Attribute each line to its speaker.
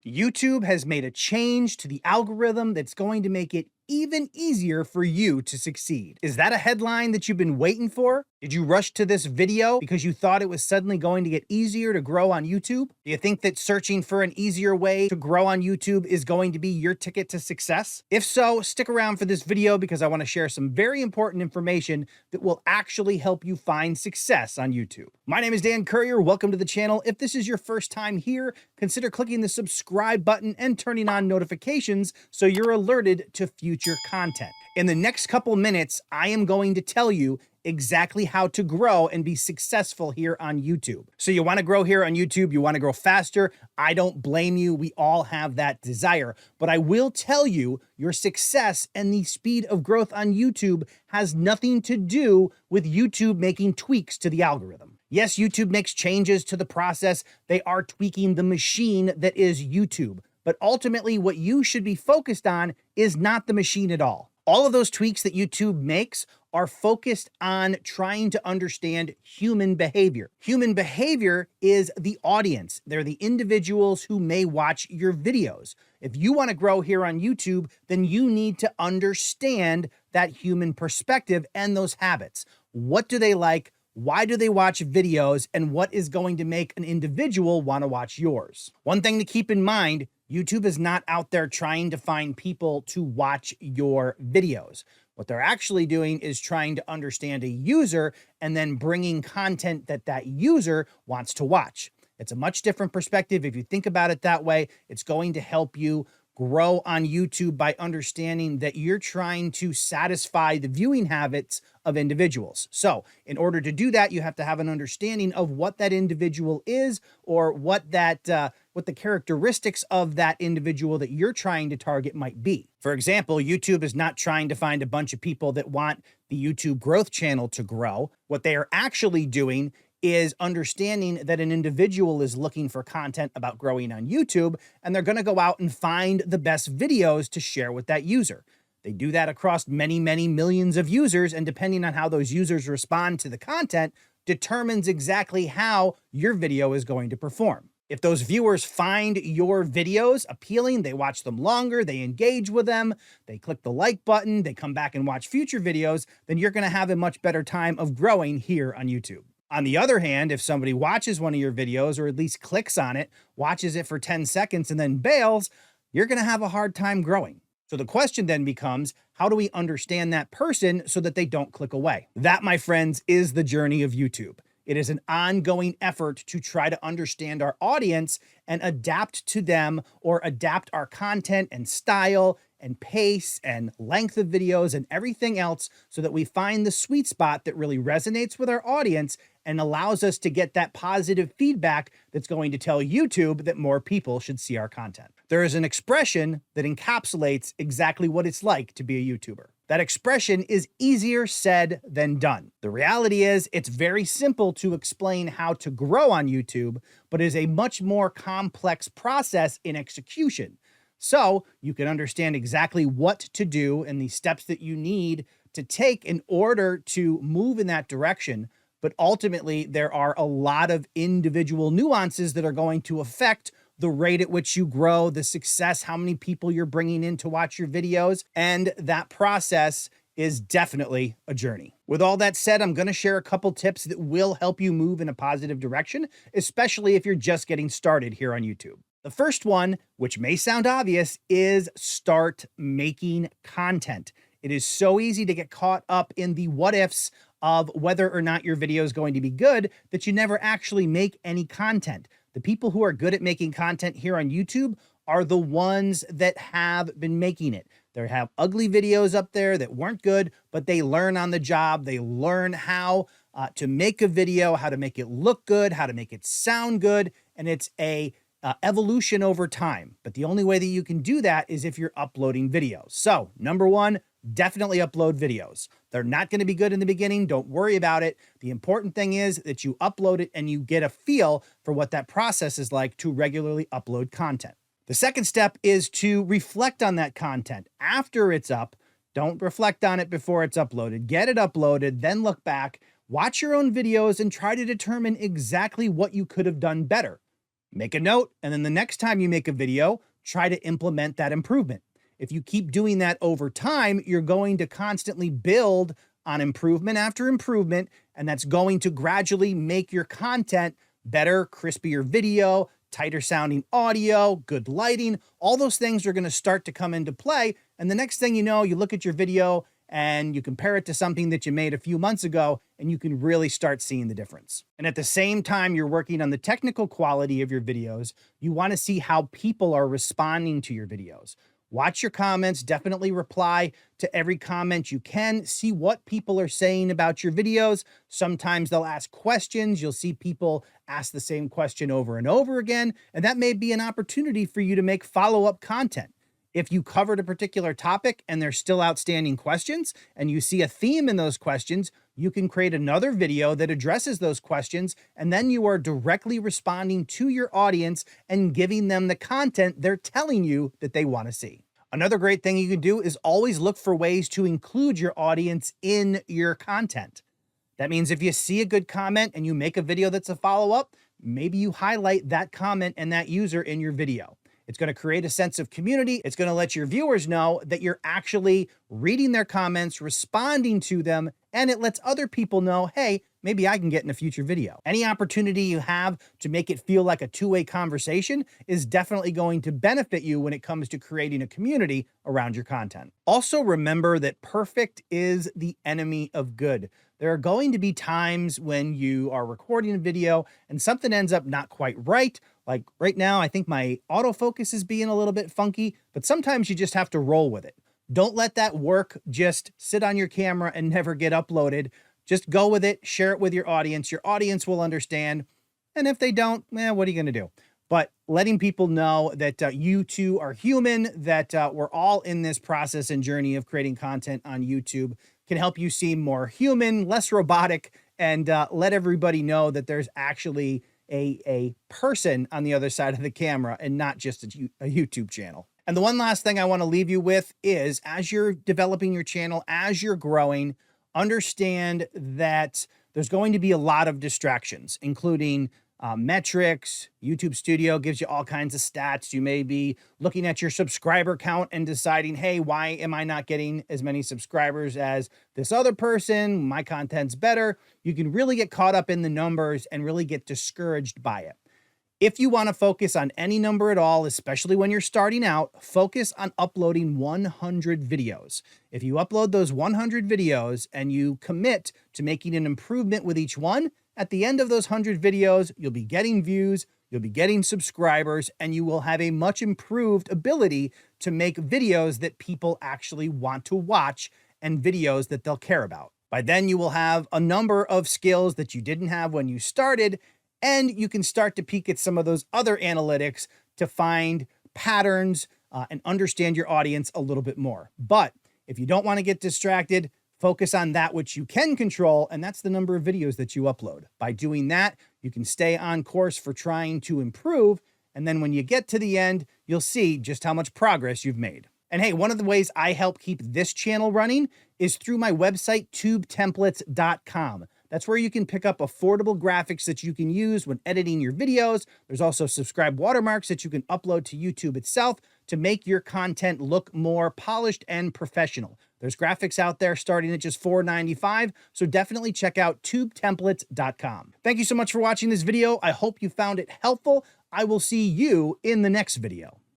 Speaker 1: YouTube has made a change to the algorithm that's going to make it even easier for you to succeed. Is that a headline that you've been waiting for? Did you rush to this video because you thought it was suddenly going to get easier to grow on YouTube? Do you think that searching for an easier way to grow on YouTube is going to be your ticket to success? If so, stick around for this video because I want to share some very important information that will actually help you find success on YouTube. My name is Dan Currier. Welcome to the channel. If this is your first time here, consider clicking the subscribe button and turning on notifications so you're alerted to future content. In the next couple minutes, I am going to tell you exactly how to grow and be successful here on YouTube. So you want to grow here on YouTube, you want to grow faster. I don't blame you. We all have that desire, but I will tell you your success and the speed of growth on YouTube has nothing to do with YouTube making tweaks to the algorithm. Yes, YouTube makes changes to the process. They are tweaking the machine that is YouTube. But ultimately, what you should be focused on is not the machine at all. All of those tweaks that YouTube makes are focused on trying to understand human behavior. Human behavior is the audience. They're the individuals who may watch your videos. If you want to grow here on YouTube, then you need to understand that human perspective and those habits. What do they like? Why do they watch videos? And what is going to make an individual want to watch yours? One thing to keep in mind, YouTube is not out there trying to find people to watch your videos. What they're actually doing is trying to understand a user and then bringing content that that user wants to watch. It's a much different perspective. If you think about it that way, it's going to help you grow on YouTube by understanding that you're trying to satisfy the viewing habits of individuals. So in order to do that, you have to have an understanding of what that individual is or what the characteristics of that individual that you're trying to target might be. For example, YouTube is not trying to find a bunch of people that want the YouTube growth channel to grow. What they are actually doing is understanding that an individual is looking for content about growing on YouTube, and they're going to go out and find the best videos to share with that user. They do that across many, many millions of users, and depending on how those users respond to the content determines exactly how your video is going to perform. If those viewers find your videos appealing, they watch them longer, they engage with them, they click the like button, they come back and watch future videos, then you're going to have a much better time of growing here on YouTube. On the other hand, if somebody watches one of your videos or at least clicks on it, watches it for 10 seconds and then bails, you're going to have a hard time growing. So the question then becomes, how do we understand that person so that they don't click away? That, my friends, is the journey of YouTube. It is an ongoing effort to try to understand our audience and adapt to them or adapt our content and style and pace and length of videos and everything else so that we find the sweet spot that really resonates with our audience and allows us to get that positive feedback that's going to tell YouTube that more people should see our content. There is an expression that encapsulates exactly what it's like to be a YouTuber. That expression is easier said than done. The reality is it's very simple to explain how to grow on YouTube, but is a much more complex process in execution. So you can understand exactly what to do and the steps that you need to take in order to move in that direction. But ultimately, there are a lot of individual nuances that are going to affect the rate at which you grow, the success, how many people you're bringing in to watch your videos. And that process is definitely a journey. With all that said, I'm going to share a couple tips that will help you move in a positive direction, especially if you're just getting started here on YouTube. The first one, which may sound obvious, is start making content. It is so easy to get caught up in the what ifs of whether or not your video is going to be good that you never actually make any content. The people who are good at making content here on YouTube are the ones that have been making it. They have ugly videos up there that weren't good, but they learn on the job. They learn how to make a video, how to make it look good, how to make it sound good, and it's a evolution over time. But the only way that you can do that is if you're uploading videos. So number one, definitely upload videos. They're not going to be good in the beginning. Don't worry about it. The important thing is that you upload it and you get a feel for what that process is like to regularly upload content. The second step is to reflect on that content after it's up. Don't reflect on it before it's uploaded. Get it uploaded, then look back, watch your own videos and try to determine exactly what you could have done better. Make a note, and then the next time you make a video, try to implement that improvement. If you keep doing that over time, you're going to constantly build on improvement after improvement, and that's going to gradually make your content better, crispier video, tighter sounding audio, good lighting. All those things are going to start to come into play. And the next thing you know, you look at your video and you compare it to something that you made a few months ago, and you can really start seeing the difference. And at the same time you're working on the technical quality of your videos, you want to see how people are responding to your videos. Watch your comments, definitely reply to every comment you can, see what people are saying about your videos. Sometimes they'll ask questions. You'll see people ask the same question over and over again, and that may be an opportunity for you to make follow-up content. If you covered a particular topic and there's still outstanding questions and you see a theme in those questions, you can create another video that addresses those questions, and then you are directly responding to your audience and giving them the content they're telling you that they want to see. Another great thing you can do is always look for ways to include your audience in your content. That means if you see a good comment and you make a video that's a follow-up, maybe you highlight that comment and that user in your video. It's going to create a sense of community. It's going to let your viewers know that you're actually reading their comments, responding to them, and it lets other people know, hey, maybe I can get in a future video. Any opportunity you have to make it feel like a two-way conversation is definitely going to benefit you when it comes to creating a community around your content. Also remember that perfect is the enemy of good. There are going to be times when you are recording a video and something ends up not quite right. Like right now, I think my autofocus is being a little bit funky, but sometimes you just have to roll with it. Don't let that work just sit on your camera and never get uploaded. Just go with it, share it with your audience. Your audience will understand. And if they don't, what are you going to do? But letting people know that you too are human, that we're all in this process and journey of creating content on YouTube can help you seem more human, less robotic, and let everybody know that there's actually a person on the other side of the camera and not just a YouTube channel. And the one last thing I want to leave you with is, as you're developing your channel, as you're growing, understand that there's going to be a lot of distractions, including metrics. YouTube Studio gives you all kinds of stats. You may be looking at your subscriber count and deciding, hey, why am I not getting as many subscribers as this other person? My content's better. You can really get caught up in the numbers and really get discouraged by it. If you want to focus on any number at all, especially when you're starting out, focus on uploading 100 videos. If you upload those 100 videos and you commit to making an improvement with each one, at the end of those 100 videos, you'll be getting views, you'll be getting subscribers, and you will have a much improved ability to make videos that people actually want to watch and videos that they'll care about. By then, you will have a number of skills that you didn't have when you started, and you can start to peek at some of those other analytics to find patterns and understand your audience a little bit more. But if you don't want to get distracted, focus on that which you can control, and that's the number of videos that you upload. By doing that, you can stay on course for trying to improve, and then when you get to the end, you'll see just how much progress you've made. And hey, one of the ways I help keep this channel running is through my website, tubetemplates.com. That's where you can pick up affordable graphics that you can use when editing your videos. There's also subscribe watermarks that you can upload to YouTube itself to make your content look more polished and professional. There's graphics out there starting at just $4.95, so definitely check out tubetemplates.com. Thank you so much for watching this video. I hope you found it helpful. I will see you in the next video.